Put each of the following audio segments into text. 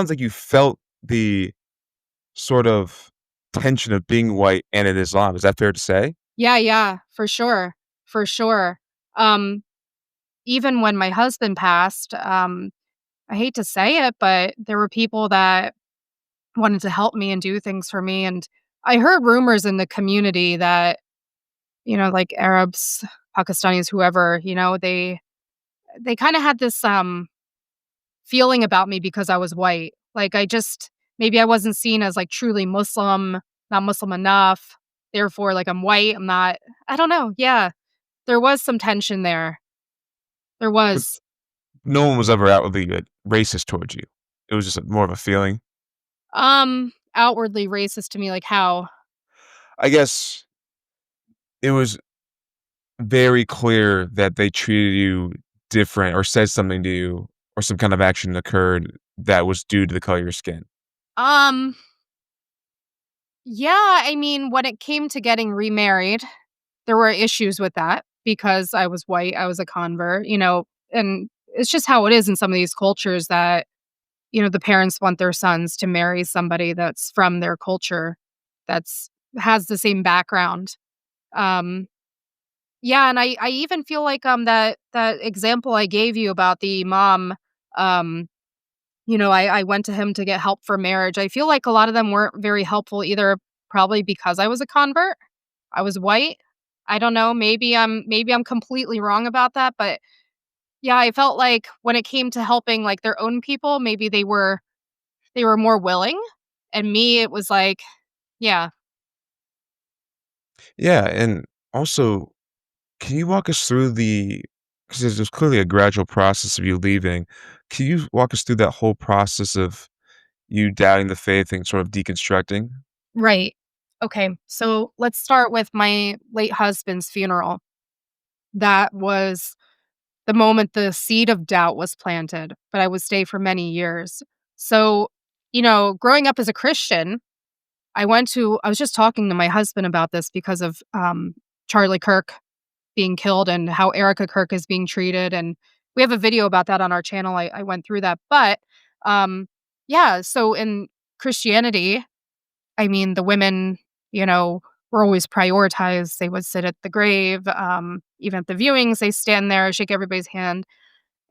sounds like you felt the sort of tension of being white and in Islam. Is that fair to say? Yeah, yeah, for sure, for sure. Um, Even when my husband passed, I hate to say it, but there were people that wanted to help me and do things for me, and I heard rumors in the community that, like Arabs, Pakistanis, whoever, they kinda had this, feeling about me because I was white. Like, maybe I wasn't seen as, like, truly Muslim, not Muslim enough, therefore, like, I'm white, I don't know, yeah. There was some tension there. There But was. no one was ever outwardly, racist towards you. It was just more of a feeling. Outwardly racist to me, like how? I guess it was very clear that they treated you different or said something to you or some kind of action occurred that was due to the color of your skin. Um, yeah, I mean, when it came to getting remarried, there were issues with that because I was white, I was a convert, and it's just how it is in some of these cultures that, the parents want their sons to marry somebody that's from their culture, that's has the same background. Um, yeah, and I even feel like that example I gave you about the mom, um, I went to him to get help for marriage. I feel like a lot of them weren't very helpful either, probably because I was a convert. I was white. I don't know, maybe I'm completely wrong about that, but yeah, I felt like when it came to helping, like, their own people, maybe they were more willing, and me, it was like, yeah. Yeah, and also, can you walk us through the because there's clearly a gradual process of you leaving. Can you walk us through that whole process of you doubting the faith and sort of deconstructing? Right. Okay, so let's start with my late husband's funeral. That was the moment the seed of doubt was planted, but I would stay for many years. So, growing up as a Christian, I was just talking to my husband about this because of, Charlie Kirk being killed and how Erica Kirk is being treated, and we have a video about that on our channel. I went through that, but, yeah, so in Christianity, I mean, the women, you know, were always prioritized. They would sit at the grave, even at the viewings, they stand there, shake everybody's hand.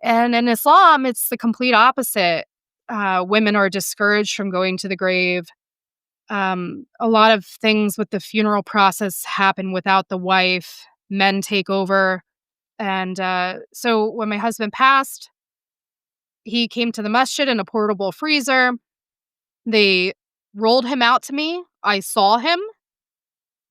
And in Islam, it's the complete opposite. Women are discouraged from going to the grave. A lot of things with the funeral process happen without the wife. Men take over. And so when my husband passed, he came to the masjid in a portable freezer. They rolled him out to me. I saw him.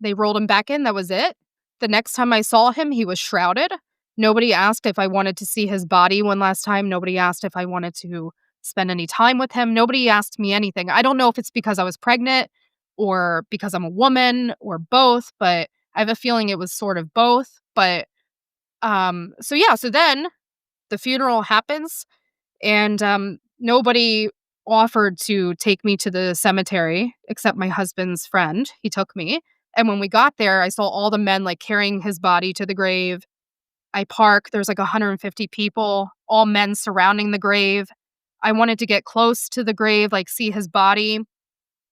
They rolled him back in, that was it. The next time I saw him, he was shrouded. Nobody asked if I wanted to see his body one last time. Nobody asked if I wanted to spend any time with him. Nobody asked me anything. I don't know if it's because I was pregnant or because I'm a woman or both, but I have a feeling it was sort of both. But so yeah, so then the funeral happens and nobody offered to take me to the cemetery except my husband's friend. He took me. And when we got there, I saw all the men like carrying his body to the grave. I park, there's like 150 people, all men surrounding the grave. I wanted to get close to the grave, like see his body.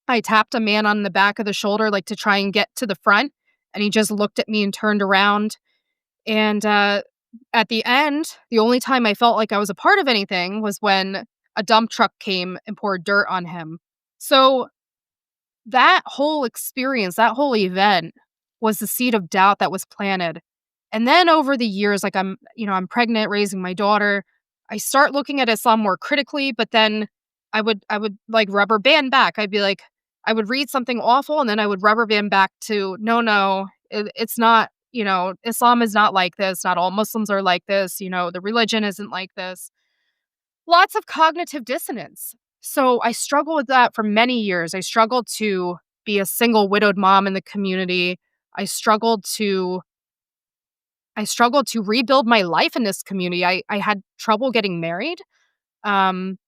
I tapped a man on the back of the shoulder, like to try and get to the front. And he just looked at me and turned around. And at the end, the only time I felt like I was a part of anything was when a dump truck came and poured dirt on him. So that whole experience, that whole event was the seed of doubt that was planted. And then over the years, like I'm pregnant, raising my daughter, I start looking at Islam more critically, but then I would like rubber band back. I'd be like, I would read something awful and then I would rubber band back to no, it's not, Islam is not like this. Not all Muslims are like this. The religion isn't like this. Lots of cognitive dissonance. So I struggled with that for many years. I struggled to be a single widowed mom in the community. I struggled to I struggled to rebuild my life in this community. I had trouble getting married. Um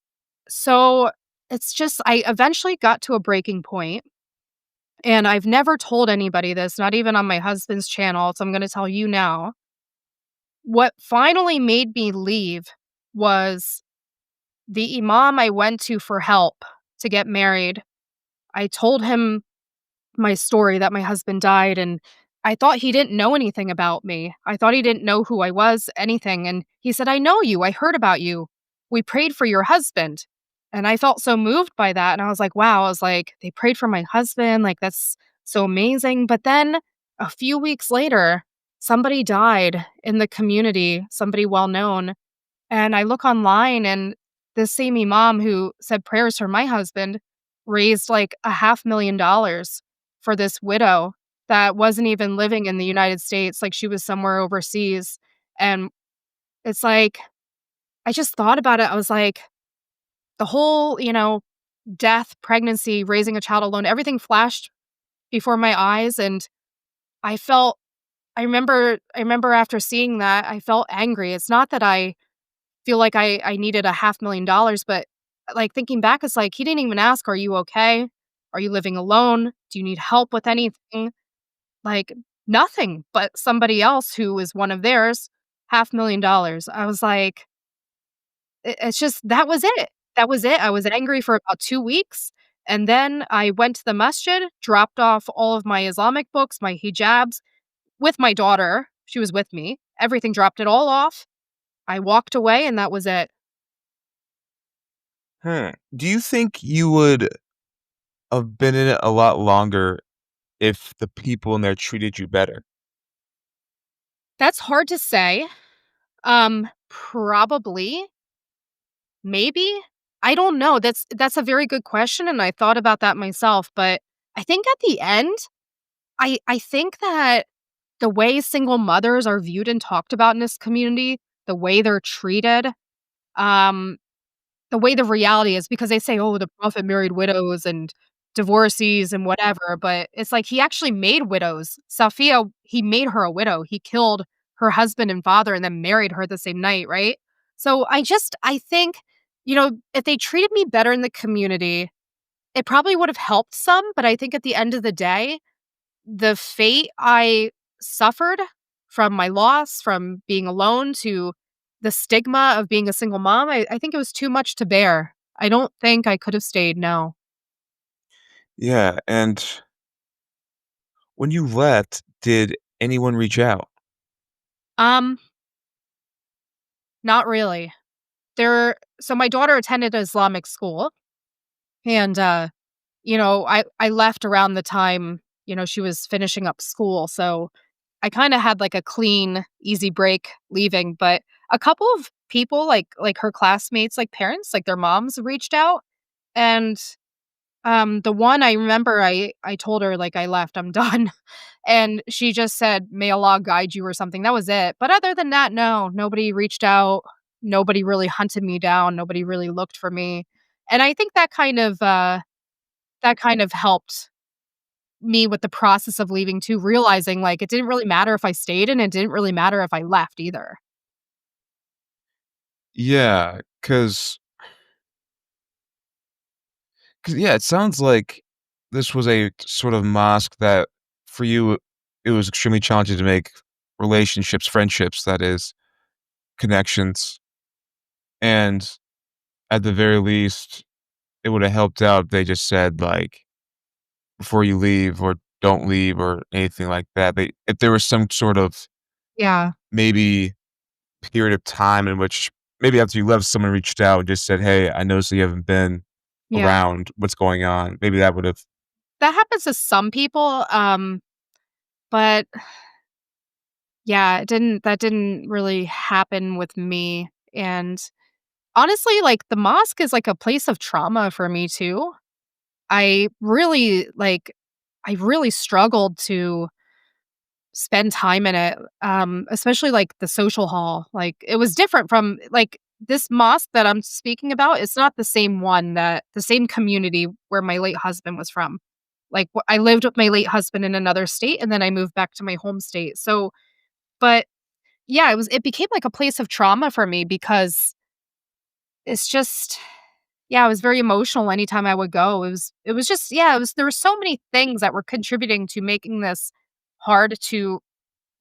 so it's just I eventually got to a breaking point and I've never told anybody this, not even on my husband's channel, so I'm going to tell you now. What finally made me leave was The imam I went to for help to get married, I told him my story that my husband died, and I thought he didn't know anything about me. I thought he didn't know who I was, anything, and he said, "I know you. I heard about you. We prayed for your husband." And I felt so moved by that, and I was like, "Wow." I was like, "They prayed for my husband, like, that's so amazing." But then a few weeks later, somebody died in the community, somebody well known, and I look online and this same imam who said prayers for my husband raised like a $500,000 for this widow that wasn't even living in the United States, like she was somewhere overseas. And it's like, I just thought about it. I was like, the whole, death, pregnancy, raising a child alone, everything flashed before my eyes. And I felt, I remember after seeing that, I felt angry. It's not that I feel like I needed a $500,000, but, like, thinking back, it's like, he didn't even ask, "Are you okay? Are you living alone? Do you need help with anything?" Like, nothing, but somebody else who is one of theirs, $500,000. I was like, it's just that was it. That was it. I was angry for about 2 weeks, and then I went to the masjid, dropped off all of my Islamic books, my hijabs, with my daughter. She was with me. Everything, dropped it all off. I walked away, and that was it. Hmm. Do you think you would have been in it a lot longer if the people in there treated you better? That's hard to say. Probably, maybe. I don't know. That's a very good question, and I thought about that myself, but I think at the end, I think that the way single mothers are viewed and talked about in this community, the way they're treated, um, the way the reality is, because they say, "Oh, the prophet married widows and divorcees and whatever," but it's like he actually made widows. Safia, he made her a widow. He killed her husband and father and then married her the same night, right? So I think, if they treated me better in the community, it probably would have helped some, but I think at the end of the day, the fate I suffered from my loss, from being alone, to the stigma of being a single mom, I think it was too much to bear. I don't think I could have stayed, no. Yeah, and when you left, did anyone reach out? Um, Not really. So my daughter attended Islamic school, and, I left around the time, she was finishing up school, so I kinda had, like, a clean, easy break leaving, but a couple of people, like her classmates, like, parents, like, their moms reached out, and, the one I remember I told her, like, "I left, I'm done," and she just said, "May Allah guide you," or something, that was it, but other than that, no, nobody reached out, nobody really hunted me down, nobody really looked for me, and I think that kind of helped me with the process of leaving too, realizing, like, it didn't really matter if I stayed, and it didn't really matter if I left either. Yeah, cause yeah, it sounds like this was a sort of mosque that for you, it was extremely challenging to make relationships, friendships, that is, connections, and at the very least, it would have helped out if they just said, like, "Before you leave," or "Don't leave," or anything like that. If there was some sort of Yeah, maybe period of time in which maybe after you left, someone reached out and just said, "Hey, I noticed that you haven't been yeah. around. What's going on?" Maybe that would've. That happens to some people, but yeah, that didn't really happen with me, and honestly, like, the mosque is like a place of trauma for me too. I really, I really struggled to spend time in it, especially, like, the social hall, like, it was different from like, this mosque that I'm speaking about, it's not the same one that the same community where my late husband was from. Like, I lived with my late husband in another state, and then I moved back to my home state, so but, yeah, it became like a place of trauma for me because it's just yeah, it was very emotional anytime I would go. It was just yeah, it was there were so many things that were contributing to making this hard to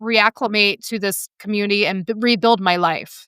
reacclimate to this community and rebuild my life.